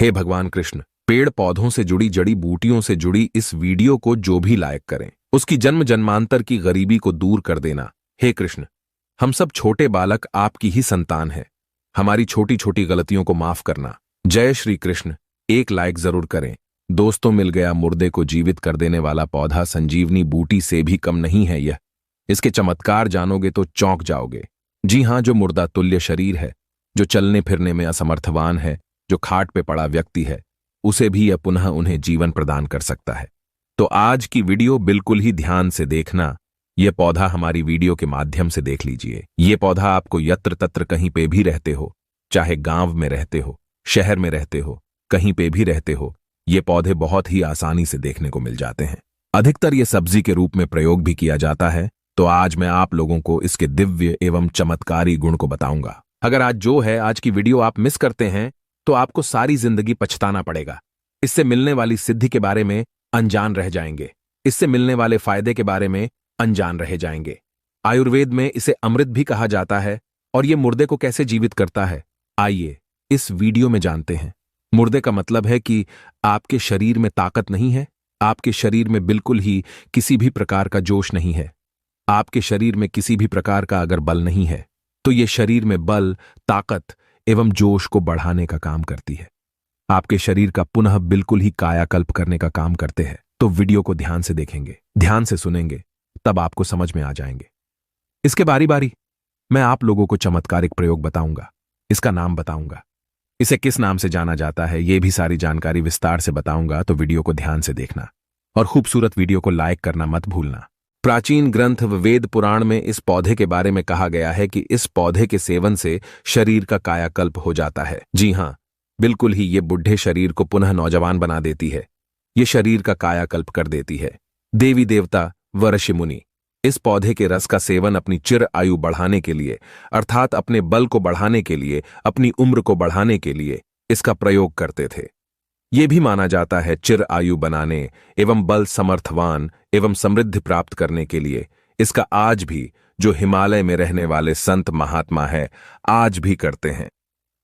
हे भगवान कृष्ण, पेड़ पौधों से जुड़ी जड़ी बूटियों से जुड़ी इस वीडियो को जो भी लाइक करें उसकी जन्म जन्मांतर की गरीबी को दूर कर देना। हे कृष्ण, हम सब छोटे बालक आपकी ही संतान हैं। हमारी छोटी छोटी गलतियों को माफ करना। जय श्री कृष्ण। एक लाइक जरूर करें। दोस्तों, मिल गया मुर्दे को जीवित कर देने वाला पौधा संजीवनी बूटी से भी कम नहीं है यह। इसके चमत्कार जानोगे तो चौंक जाओगे। जी हां, जो मुर्दा तुल्य शरीर है, जो चलने फिरने में असमर्थवान है, जो खाट पे पड़ा व्यक्ति है, उसे भी यह पुनः उन्हें जीवन प्रदान कर सकता है। तो आज की वीडियो बिल्कुल ही ध्यान से देखना। यह पौधा हमारी वीडियो के माध्यम से देख लीजिए। यह पौधा आपको यत्र तत्र कहीं पे भी रहते हो, चाहे गांव में रहते हो, शहर में रहते हो, कहीं पे भी रहते हो, ये पौधे बहुत ही आसानी से देखने को मिल जाते हैं। अधिकतर ये सब्जी के रूप में प्रयोग भी किया जाता है। तो आज मैं आप लोगों को इसके दिव्य एवं चमत्कारी गुण को बताऊंगा। अगर आज की वीडियो आप मिस करते हैं तो आपको सारी जिंदगी पछताना पड़ेगा। इससे मिलने वाली सिद्धि के बारे में अनजान रह जाएंगे। इससे मिलने वाले फायदे के बारे में अनजान रह जाएंगे। आयुर्वेद में इसे अमृत भी कहा जाता है। और ये मुर्दे को कैसे जीवित करता है, आइए इस वीडियो में जानते हैं। मुर्दे का मतलब है कि आपके शरीर में ताकत नहीं है, आपके शरीर में बिल्कुल ही किसी भी प्रकार का जोश नहीं है, आपके शरीर में किसी भी प्रकार का अगर बल नहीं है, तो ये शरीर में बल, ताकत एवं जोश को बढ़ाने का काम करती है। आपके शरीर का पुनः बिल्कुल ही कायाकल्प करने का काम करते हैं। तो वीडियो को ध्यान से देखेंगे, ध्यान से सुनेंगे, तब आपको समझ में आ जाएंगे। इसके बारी बारी मैं आप लोगों को चमत्कारिक प्रयोग बताऊंगा, इसका नाम बताऊंगा, इसे किस नाम से जाना जाता है, ये भी सारी जानकारी विस्तार से बताऊंगा। तो वीडियो को ध्यान से देखना और खूबसूरत वीडियो को लाइक करना मत भूलना। प्राचीन ग्रंथ व वेद पुराण में इस पौधे के बारे में कहा गया है कि इस पौधे के सेवन से शरीर का कायाकल्प हो जाता है। जी हां, बिल्कुल ही ये बुढ़े शरीर को पुनः नौजवान बना देती है। ये शरीर का कायाकल्प कर देती है। देवी देवता व ऋषि मुनि इस पौधे के रस का सेवन अपनी चिर आयु बढ़ाने के लिए, अर्थात अपने बल को बढ़ाने के लिए, अपनी उम्र को बढ़ाने के लिए इसका प्रयोग करते थे। यह भी माना जाता है चिर आयु बनाने एवं बल समर्थवान एवं समृद्धि प्राप्त करने के लिए इसका आज भी जो हिमालय में रहने वाले संत महात्मा है आज भी करते हैं।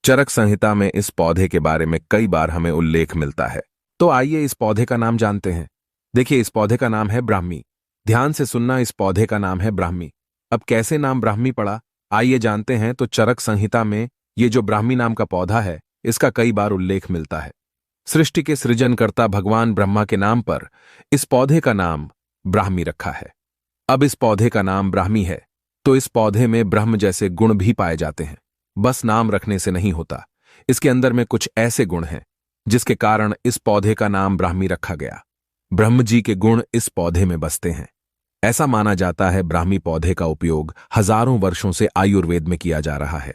चरक संहिता में इस पौधे के बारे में कई बार हमें उल्लेख मिलता है। तो आइए इस पौधे का नाम जानते हैं। देखिए, इस पौधे का नाम है ब्राह्मी। ध्यान से सुनना, इस पौधे का नाम है ब्राह्मी। अब कैसे नाम ब्राह्मी पड़ा, आइए जानते हैं। तो चरक संहिता में ये जो ब्राह्मी नाम का पौधा है, इसका कई बार उल्लेख मिलता है। सृष्टि के सृजनकर्ता भगवान ब्रह्मा के नाम पर इस पौधे का नाम ब्राह्मी रखा है। अब इस पौधे का नाम ब्राह्मी है तो इस पौधे में ब्रह्म जैसे गुण भी पाए जाते हैं। बस नाम रखने से नहीं होता, इसके अंदर में कुछ ऐसे गुण हैं जिसके कारण इस पौधे का नाम ब्राह्मी रखा गया। ब्रह्म जी के गुण इस पौधे में बसते हैं। ऐसा माना जाता है ब्राह्मी पौधे का उपयोग हजारों वर्षों से आयुर्वेद में किया जा रहा है।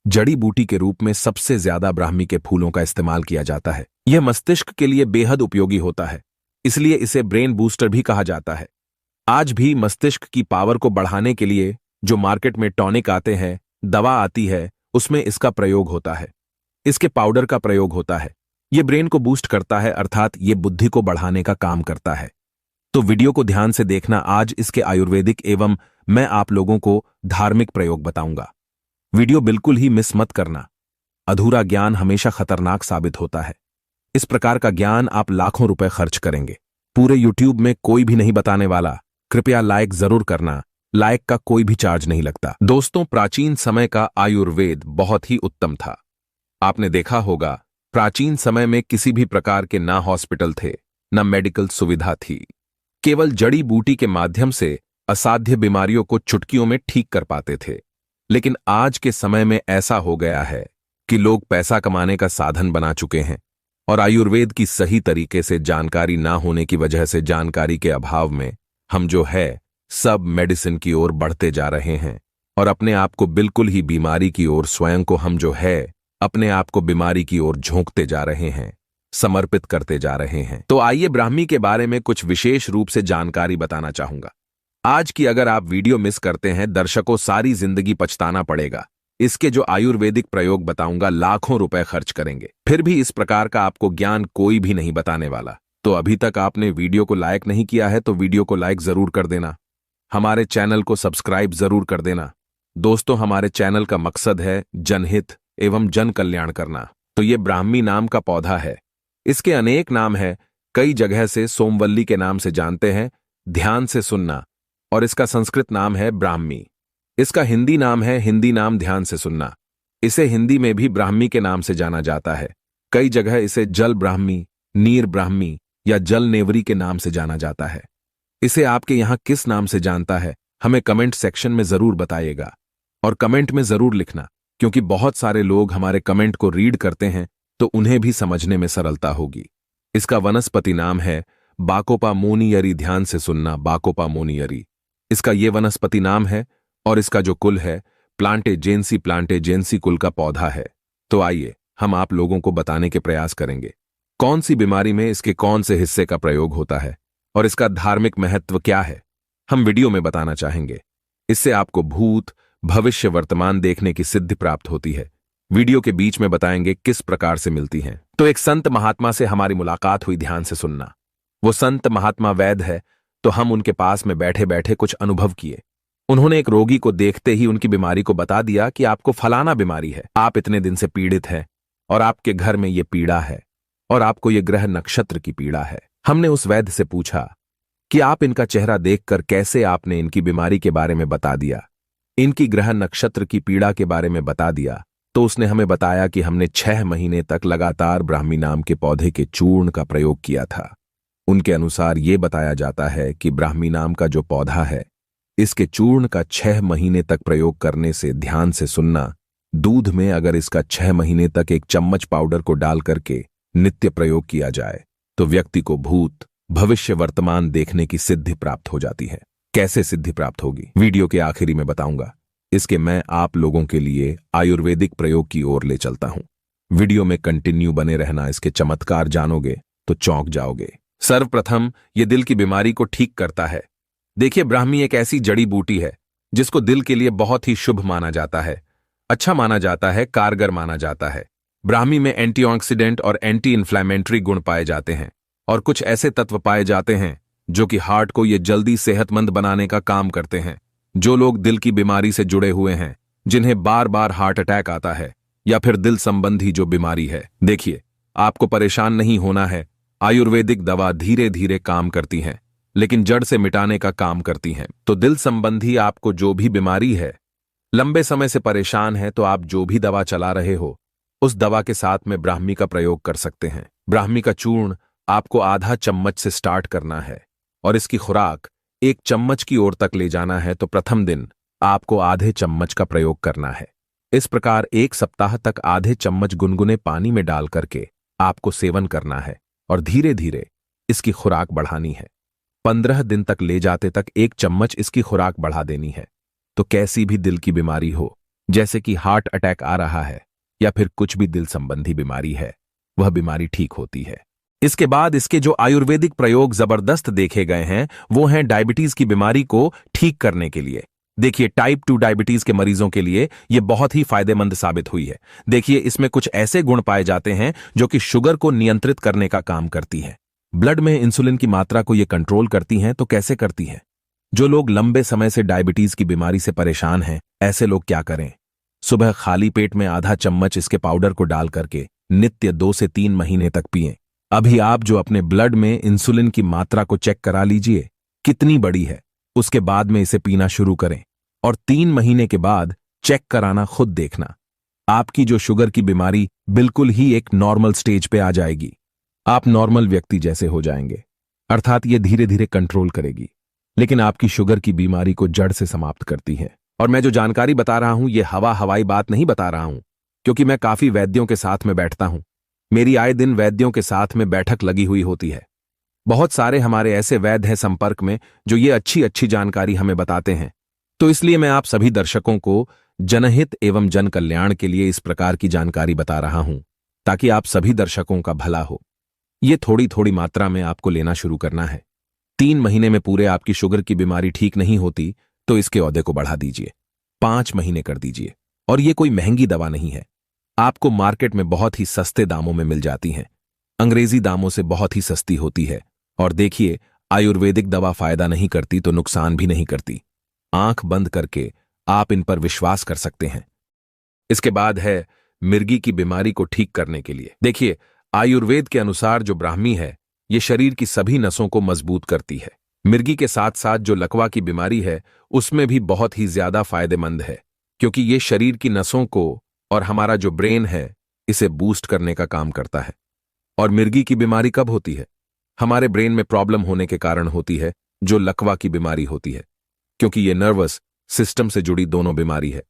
जड़ी बूटी के रूप में सबसे ज्यादा ब्राह्मी के फूलों का इस्तेमाल किया जाता है। यह मस्तिष्क के लिए बेहद उपयोगी होता है, इसलिए इसे ब्रेन बूस्टर भी कहा जाता है। आज भी मस्तिष्क की पावर को बढ़ाने के लिए जो मार्केट में टॉनिक आते हैं, दवा आती है, उसमें इसका प्रयोग होता है। इसके पाउडर का प्रयोग होता है। यह ब्रेन को बूस्ट करता है, अर्थात ये बुद्धि को बढ़ाने का काम करता है। तो वीडियो को ध्यान से देखना। आज इसके आयुर्वेदिक एवं मैं आप लोगों को धार्मिक प्रयोग बताऊंगा। वीडियो बिल्कुल ही मिस मत करना। अधूरा ज्ञान हमेशा खतरनाक साबित होता है। इस प्रकार का ज्ञान आप लाखों रुपए खर्च करेंगे। पूरे यूट्यूब में कोई भी नहीं बताने वाला। कृपया लाइक जरूर करना, लाइक का कोई भी चार्ज नहीं लगता। दोस्तों, प्राचीन समय का आयुर्वेद बहुत ही उत्तम था। आपने देखा होगा, प्राचीन समय में किसी भी प्रकार के ना हॉस्पिटल थे, ना मेडिकल सुविधा थी। केवल जड़ी बूटी के माध्यम से असाध्य बीमारियों को चुटकियों में ठीक कर पाते थे। लेकिन आज के समय में ऐसा हो गया है कि लोग पैसा कमाने का साधन बना चुके हैं और आयुर्वेद की सही तरीके से जानकारी ना होने की वजह से, जानकारी के अभाव में हम जो है सब मेडिसिन की ओर बढ़ते जा रहे हैं और अपने आप को बिल्कुल ही बीमारी की ओर, स्वयं को हम जो है अपने आप को बीमारी की ओर झोंकते जा रहे हैं, समर्पित करते जा रहे हैं। तो आइए ब्राह्मी के बारे में कुछ विशेष रूप से जानकारी बताना चाहूंगा। आज की अगर आप वीडियो मिस करते हैं, दर्शकों, सारी जिंदगी पछताना पड़ेगा। इसके जो आयुर्वेदिक प्रयोग बताऊंगा, लाखों रुपए खर्च करेंगे, फिर भी इस प्रकार का आपको ज्ञान कोई भी नहीं बताने वाला। तो अभी तक आपने वीडियो को लाइक नहीं किया है तो वीडियो को लाइक जरूर कर देना। हमारे चैनल को सब्सक्राइब जरूर कर देना। दोस्तों, हमारे चैनल का मकसद है जनहित एवं जन कल्याण करना। तो ये ब्राह्मी नाम का पौधा है। इसके अनेक नाम है, कई जगह से सोमवल्ली के नाम से जानते हैं, ध्यान से सुनना। और इसका संस्कृत नाम है ब्राह्मी। इसका हिंदी नाम है, हिंदी नाम ध्यान से सुनना। इसे हिंदी में भी ब्राह्मी के नाम से जाना जाता है। कई जगह इसे जल ब्राह्मी, नीर ब्राह्मी या जल नेवरी के नाम से जाना जाता है। इसे आपके यहां किस नाम से जानता है, हमें कमेंट सेक्शन में जरूर बताइएगा। और कमेंट में जरूर लिखना, क्योंकि बहुत सारे लोग हमारे कमेंट को रीड करते हैं तो उन्हें भी समझने में सरलता होगी। इसका वनस्पति नाम है बाकोपा मोनियरी। ध्यान से सुनना, बाकोपा मोनियरी इसका ये वनस्पति नाम है। और इसका जो कुल है प्लांटेजेंसी कुल का पौधा है। तो आइए हम आप लोगों को बताने के प्रयास करेंगे कौन सी बीमारी में इसके कौन से हिस्से का प्रयोग होता है और इसका धार्मिक महत्व क्या है, हम वीडियो में बताना चाहेंगे। इससे आपको भूत, भविष्य, वर्तमान देखने की सिद्धि प्राप्त होती है। वीडियो के बीच में बताएंगे किस प्रकार से मिलती हैं। तो एक संत महात्मा से हमारी मुलाकात हुई, ध्यान से सुनना। वो संत महात्मा वैद्य है, तो हम उनके पास में बैठे बैठे कुछ अनुभव किए। उन्होंने एक रोगी को देखते ही उनकी बीमारी को बता दिया कि आपको फलाना बीमारी है, आप इतने दिन से पीड़ित हैं और आपके घर में ये पीड़ा है और आपको ये ग्रह नक्षत्र की पीड़ा है। हमने उस वैद्य से पूछा कि आप इनका चेहरा देखकर कैसे आपने इनकी बीमारी के बारे में बता दिया, इनकी ग्रह नक्षत्र की पीड़ा के बारे में बता दिया। तो उसने हमें बताया कि हमने 6 महीने तक लगातार ब्राह्मी नाम के पौधे के चूर्ण का प्रयोग किया था। उनके अनुसार ये बताया जाता है कि ब्राह्मी नाम का जो पौधा है, इसके चूर्ण का 6 महीने तक प्रयोग करने से, ध्यान से सुनना, दूध में अगर इसका 6 महीने तक 1 चम्मच पाउडर को डाल करके नित्य प्रयोग किया जाए तो व्यक्ति को भूत, भविष्य, वर्तमान देखने की सिद्धि प्राप्त हो जाती है। कैसे सिद्धि प्राप्त होगी, वीडियो के आखिरी में बताऊंगा। इसके मैं आप लोगों के लिए आयुर्वेदिक प्रयोग की ओर ले चलता हूं। वीडियो में कंटिन्यू बने रहना, इसके चमत्कार जानोगे तो चौंक जाओगे। सर्वप्रथम ये दिल की बीमारी को ठीक करता है। देखिए, ब्राह्मी एक ऐसी जड़ी बूटी है जिसको दिल के लिए बहुत ही शुभ माना जाता है, अच्छा माना जाता है, कारगर माना जाता है। ब्राह्मी में एंटीऑक्सीडेंट और एंटी इन्फ्लेमेटरी गुण पाए जाते हैं और कुछ ऐसे तत्व पाए जाते हैं जो कि हार्ट को ये जल्दी सेहतमंद बनाने का काम करते हैं। जो लोग दिल की बीमारी से जुड़े हुए हैं, जिन्हें बार बार हार्ट अटैक आता है या फिर दिल संबंधी जो बीमारी है, देखिए आपको परेशान नहीं होना है। आयुर्वेदिक दवा धीरे धीरे काम करती हैं, लेकिन जड़ से मिटाने का काम करती हैं। तो दिल संबंधी आपको जो भी बीमारी है, लंबे समय से परेशान है, तो आप जो भी दवा चला रहे हो उस दवा के साथ में ब्राह्मी का प्रयोग कर सकते हैं। ब्राह्मी का चूर्ण आपको आधा चम्मच से स्टार्ट करना है और इसकी खुराक 1 चम्मच की ओर तक ले जाना है। तो प्रथम दिन आपको आधे चम्मच का प्रयोग करना है। इस प्रकार 1 सप्ताह तक आधे चम्मच गुनगुने पानी में डाल करके आपको सेवन करना है और धीरे धीरे इसकी खुराक बढ़ानी है। 15 दिन तक ले जाते तक 1 चम्मच इसकी खुराक बढ़ा देनी है। तो कैसी भी दिल की बीमारी हो, जैसे कि हार्ट अटैक आ रहा है या फिर कुछ भी दिल संबंधी बीमारी है, वह बीमारी ठीक होती है। इसके बाद इसके जो आयुर्वेदिक प्रयोग जबरदस्त देखे गए हैं वो हैं डायबिटीज की बीमारी को ठीक करने के लिए। देखिए, टाइप 2 डायबिटीज के मरीजों के लिए यह बहुत ही फायदेमंद साबित हुई है। देखिए, इसमें कुछ ऐसे गुण पाए जाते हैं जो कि शुगर को नियंत्रित करने का काम करती है, ब्लड में इंसुलिन की मात्रा को यह कंट्रोल करती हैं। तो कैसे करती हैं? जो लोग लंबे समय से डायबिटीज की बीमारी से परेशान हैं, ऐसे लोग क्या करें? सुबह खाली पेट में आधा चम्मच इसके पाउडर को डाल करके नित्य 2 से 3 महीने तक पिएं। अभी आप जो अपने ब्लड में इंसुलिन की मात्रा को चेक करा लीजिए कितनी बड़ी है, उसके बाद में इसे पीना शुरू करें और 3 महीने के बाद चेक कराना, खुद देखना आपकी जो शुगर की बीमारी बिल्कुल ही एक नॉर्मल स्टेज पे आ जाएगी। आप नॉर्मल व्यक्ति जैसे हो जाएंगे, अर्थात ये धीरे धीरे कंट्रोल करेगी, लेकिन आपकी शुगर की बीमारी को जड़ से समाप्त करती है। और मैं जो जानकारी बता रहा हूं ये हवाई बात नहीं बता रहा हूं, क्योंकि मैं काफी वैद्यों के साथ में बैठता हूं। मेरी आए दिन वैद्यों के साथ में बैठक लगी हुई होती है। बहुत सारे हमारे ऐसे वैद्य हैं संपर्क में जो ये अच्छी अच्छी जानकारी हमें बताते हैं। तो इसलिए मैं आप सभी दर्शकों को जनहित एवं जन कल्याण के लिए इस प्रकार की जानकारी बता रहा हूं, ताकि आप सभी दर्शकों का भला हो। ये थोड़ी थोड़ी मात्रा में आपको लेना शुरू करना है। 3 महीने में पूरे आपकी शुगर की बीमारी ठीक नहीं होती तो इसके औदे को बढ़ा दीजिए, 5 महीने कर दीजिए। और ये कोई महंगी दवा नहीं है, आपको मार्केट में बहुत ही सस्ते दामों में मिल जाती हैं, अंग्रेजी दामों से बहुत ही सस्ती होती है। और देखिए, आयुर्वेदिक दवा फायदा नहीं करती तो नुकसान भी नहीं करती। आंख बंद करके आप इन पर विश्वास कर सकते हैं। इसके बाद है मिर्गी की बीमारी को ठीक करने के लिए। देखिए, आयुर्वेद के अनुसार जो ब्राह्मी है, ये शरीर की सभी नसों को मजबूत करती है। मिर्गी के साथ साथ जो लकवा की बीमारी है, उसमें भी बहुत ही ज्यादा फायदेमंद है, क्योंकि ये शरीर की नसों को और हमारा जो ब्रेन है, इसे बूस्ट करने का काम करता है। और मिर्गी की बीमारी कब होती है? हमारे ब्रेन में प्रॉब्लम होने के कारण होती है, जो लकवा की बीमारी होती है, क्योंकि ये नर्वस सिस्टम से जुड़ी दोनों बीमारी है।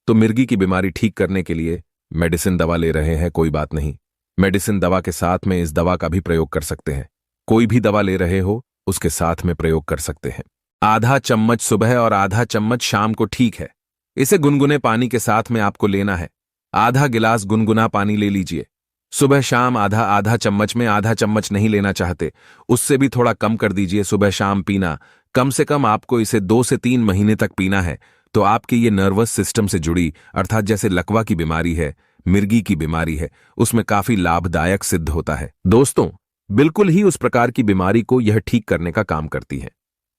तो मिर्गी की बीमारी ठीक करने के लिए मेडिसिन दवा ले रहे हैं, कोई बात नहीं। मेडिसिन दवा के साथ में इस दवा का भी प्रयोग कर सकते हैं। कोई भी दवा ले रहे हो, उसके साथ में प्रयोग कर सकते हैं। आधा चम्मच सुबह और आधा चम्मच शाम को ठीक है। इसे गुनगुने पानी के साथ में आपको लेना है। आधा गिलास गुनगुना पानी ले लीजिए। सुबह शाम आधा आधा चम्मच में, आधा चम्मच नहीं लेना चाहते, उससे भी थोड़ा कम कर दीजिए। सुबह शाम पीना, कम से कम आपको इसे 2 से 3 महीने तक पीना है। तो आपके ये नर्वस सिस्टम से जुड़ी, अर्थात जैसे लकवा की बीमारी है, मिर्गी की बीमारी है, उसमें काफी लाभदायक सिद्ध होता है। दोस्तों, बिल्कुल ही उस प्रकार की बीमारी को यह ठीक करने का काम करती है।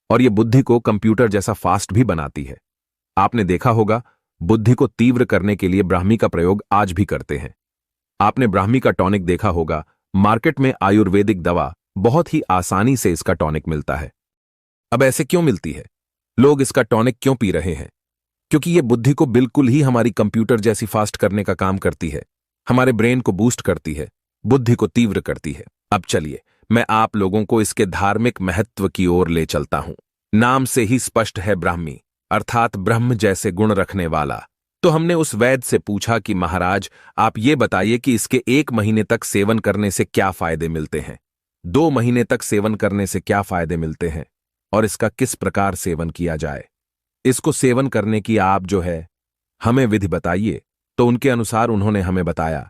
और यह बुद्धि को कंप्यूटर जैसा फास्ट भी बनाती है। आपने देखा होगा, बुद्धि को तीव्र करने के लिए ब्राह्मी का प्रयोग आज भी करते हैं। आपने ब्राह्मी का टॉनिक देखा होगा। मार्केट में आयुर्वेदिक दवा बहुत ही आसानी से इसका टॉनिक मिलता है। अब ऐसे क्यों मिलती है? लोग इसका टॉनिक क्यों पी रहे हैं? क्योंकि ये बुद्धि को बिल्कुल ही हमारी कंप्यूटर जैसी फास्ट करने का काम करती है। हमारे ब्रेन को बूस्ट करती है, बुद्धि को तीव्र करती है। अब चलिए, मैं आप लोगों को इसके धार्मिक महत्व की ओर ले चलता हूं। नाम से ही स्पष्ट है, ब्राह्मी अर्थात ब्रह्म जैसे गुण रखने वाला। तो हमने उस वैद्य से पूछा कि महाराज, आप ये बताइए कि इसके 1 महीने तक सेवन करने से क्या फायदे मिलते हैं, 2 महीने तक सेवन करने से क्या फायदे मिलते हैं, और इसका किस प्रकार सेवन किया जाए। इसको सेवन करने की आप जो है हमें विधि बताइए। तो उनके अनुसार उन्होंने हमें बताया,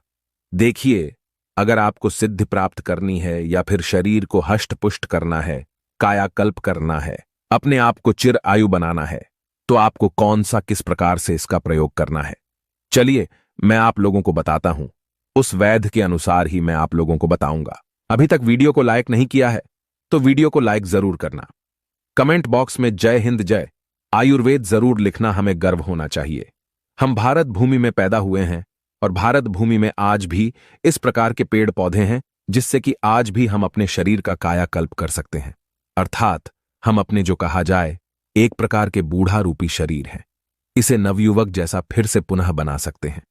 देखिए, अगर आपको सिद्धि प्राप्त करनी है या फिर शरीर को हष्ट पुष्ट करना है, कायाकल्प करना है, अपने आप को चिर आयु बनाना है, तो आपको कौन सा किस प्रकार से इसका प्रयोग करना है। चलिए, मैं आप लोगों को बताता हूं। उस वैद्य के अनुसार ही मैं आप लोगों को बताऊंगा। अभी तक वीडियो को लाइक नहीं किया है तो वीडियो को लाइक जरूर करना। कमेंट बॉक्स में जय हिंद जय आयुर्वेद जरूर लिखना, हमें गर्व होना चाहिए। हम भारत भूमि में पैदा हुए हैं और भारत भूमि में आज भी इस प्रकार के पेड़ पौधे हैं जिससे कि आज भी हम अपने शरीर का कायाकल्प कर सकते हैं। अर्थात हम अपने जो कहा जाए एक प्रकार के बूढ़ा रूपी शरीर है, इसे नवयुवक जैसा फिर से पुनः बना सकते हैं।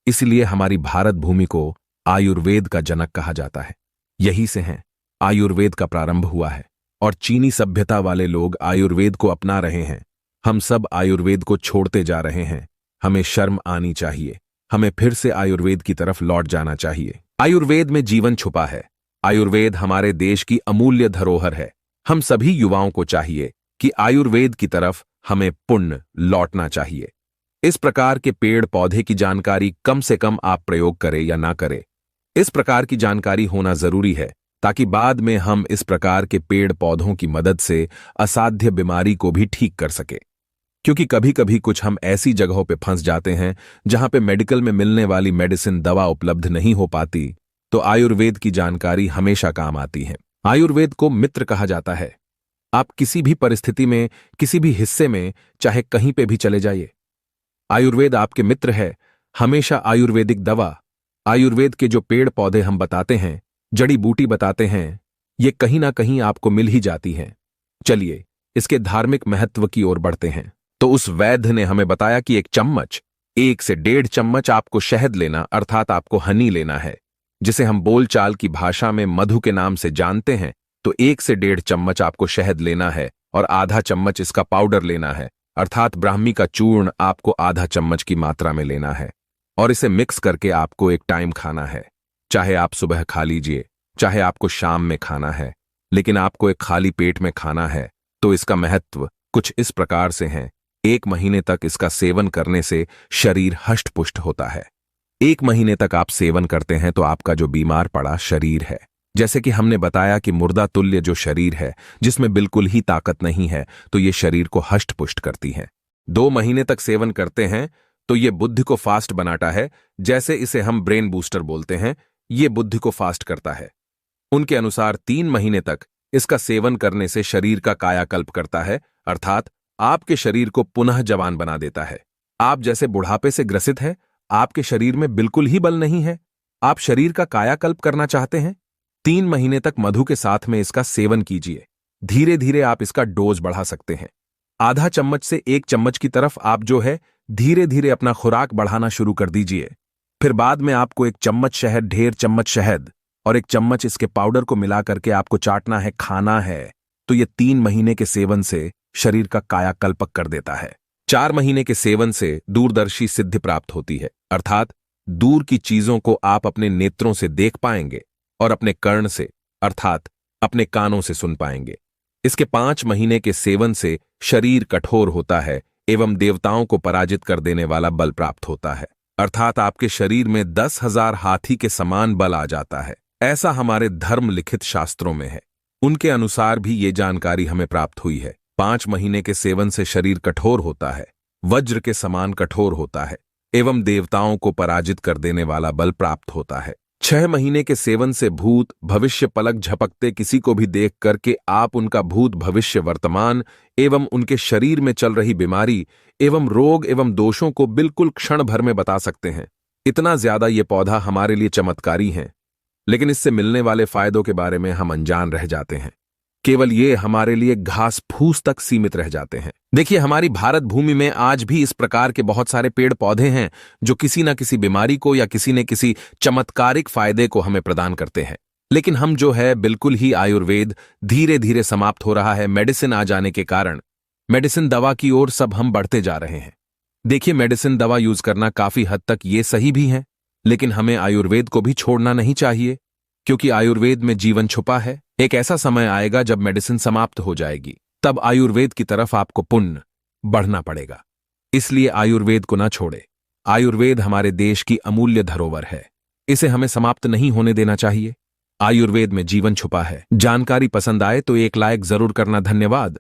इसलिए हमारी भारत भूमि को आयुर्वेद का जनक कहा जाता है। यही से है आयुर्वेद का प्रारंभ हुआ है और चीनी सभ्यता वाले लोग आयुर्वेद को अपना रहे हैं। हम सब आयुर्वेद को छोड़ते जा रहे हैं। हमें शर्म आनी चाहिए। हमें फिर से आयुर्वेद की तरफ लौट जाना चाहिए। आयुर्वेद में जीवन छुपा है। आयुर्वेद हमारे देश की अमूल्य धरोहर है। हम सभी युवाओं को चाहिए कि आयुर्वेद की तरफ हमें पुण्य लौटना चाहिए। इस प्रकार के पेड़ पौधे की जानकारी कम से कम आप प्रयोग करें या ना करें, इस प्रकार की जानकारी होना जरूरी है, ताकि बाद में हम इस प्रकार के पेड़ पौधों की मदद से असाध्य बीमारी को भी ठीक कर सके। क्योंकि कभी कभी कुछ हम ऐसी जगहों पे फंस जाते हैं जहां पे मेडिकल में मिलने वाली मेडिसिन दवा उपलब्ध नहीं हो पाती, तो आयुर्वेद की जानकारी हमेशा काम आती है। आयुर्वेद को मित्र कहा जाता है। आप किसी भी परिस्थिति में, किसी भी हिस्से में, चाहे कहीं पे भी चले जाइए, आयुर्वेद आपके मित्र है। हमेशा आयुर्वेदिक दवा, आयुर्वेद के जो पेड़ पौधे हम बताते हैं, जड़ी बूटी बताते हैं, ये कहीं ना कहीं आपको मिल ही जाती हैं। चलिए, इसके धार्मिक महत्व की ओर बढ़ते हैं। तो उस वैद्य ने हमें बताया कि 1 चम्मच, 1 से 1.5 चम्मच आपको शहद लेना, अर्थात आपको हनी लेना है, जिसे हम बोलचाल की भाषा में मधु के नाम से जानते हैं। तो 1 से 1.5 चम्मच आपको शहद लेना है और आधा चम्मच इसका पाउडर लेना है, अर्थात ब्राह्मी का चूर्ण आपको आधा चम्मच की मात्रा में लेना है। और इसे मिक्स करके आपको एक टाइम खाना है। चाहे आप सुबह खा लीजिए, चाहे आपको शाम में खाना है, लेकिन आपको एक खाली पेट में खाना है। तो इसका महत्व कुछ इस प्रकार से है। 1 महीने तक इसका सेवन करने से शरीर हष्ट पुष्ट होता है। 1 महीने तक आप सेवन करते हैं तो आपका जो बीमार पड़ा शरीर है, जैसे कि हमने बताया कि मुर्दा तुल्य जो शरीर है, जिसमें बिल्कुल ही ताकत नहीं है, तो ये शरीर को हष्ट पुष्ट करती है। 2 महीने तक सेवन करते हैं तो ये बुद्धि को फास्ट बनाता है, जैसे इसे हम ब्रेन बूस्टर बोलते हैं। ये बुद्धि को फास्ट करता है। उनके अनुसार 3 महीने तक इसका सेवन करने से शरीर का कायाकल्प करता है, अर्थात आपके शरीर को पुनः जवान बना देता है। आप जैसे बुढ़ापे से ग्रसित है, आपके शरीर में बिल्कुल ही बल नहीं है? आप शरीर का कायाकल्प करना चाहते हैं? 3 महीने तक मधु के साथ में इसका सेवन कीजिए। धीरे धीरे आप इसका डोज बढ़ा सकते हैं। आधा चम्मच से 1 चम्मच की तरफ आप जो है धीरे धीरे अपना खुराक बढ़ाना शुरू कर दीजिए। फिर बाद में आपको 1 चम्मच शहद, ढेर चम्मच शहद और 1 चम्मच इसके पाउडर को मिला करके आपको चाटना है, खाना है। तो ये 3 महीने के सेवन से शरीर का कायाकल्प कर देता है। 4 महीने के सेवन से दूरदर्शी सिद्धि प्राप्त होती है, अर्थात दूर की चीजों को आप अपने नेत्रों से देख पाएंगे और अपने कर्ण से अर्थात अपने कानों से सुन पाएंगे। इसके 5 महीने के सेवन से शरीर कठोर होता है एवं देवताओं को पराजित कर देने वाला बल प्राप्त होता है, अर्थात आपके शरीर में 10,000 हाथी के समान बल आ जाता है। ऐसा हमारे धर्म लिखित शास्त्रों में है। उनके अनुसार भी ये जानकारी हमें प्राप्त हुई है। 5 महीने के सेवन से शरीर कठोर होता है, वज्र के समान कठोर होता है एवं देवताओं को पराजित कर देने वाला बल प्राप्त होता है। 6 महीने के सेवन से भूत भविष्य पलक झपकते किसी को भी देख करके आप उनका भूत भविष्य वर्तमान एवं उनके शरीर में चल रही बीमारी एवं रोग एवं दोषों को बिल्कुल क्षण भर में बता सकते हैं। इतना ज्यादा ये पौधा हमारे लिए चमत्कारी है, लेकिन इससे मिलने वाले फायदों के बारे में हम अनजान रह जाते हैं। केवल ये हमारे लिए घास फूस तक सीमित रह जाते हैं। देखिए, हमारी भारत भूमि में आज भी इस प्रकार के बहुत सारे पेड़ पौधे हैं जो किसी न किसी बीमारी को या किसी न किसी चमत्कारिक फायदे को हमें प्रदान करते हैं। लेकिन हम जो है बिल्कुल ही आयुर्वेद धीरे धीरे समाप्त हो रहा है। मेडिसिन आ जाने के कारण मेडिसिन दवा की ओर सब हम बढ़ते जा रहे हैं। देखिए, मेडिसिन दवा यूज करना काफी हद तक ये सही भी है, लेकिन हमें आयुर्वेद को भी छोड़ना नहीं चाहिए, क्योंकि आयुर्वेद में जीवन छुपा है। एक ऐसा समय आएगा जब मेडिसिन समाप्त हो जाएगी, तब आयुर्वेद की तरफ आपको पुण्य बढ़ना पड़ेगा। इसलिए आयुर्वेद को ना छोड़े। आयुर्वेद हमारे देश की अमूल्य धरोहर है, इसे हमें समाप्त नहीं होने देना चाहिए। आयुर्वेद में जीवन छुपा है। जानकारी पसंद आए तो एक लाइक जरूर करना। धन्यवाद।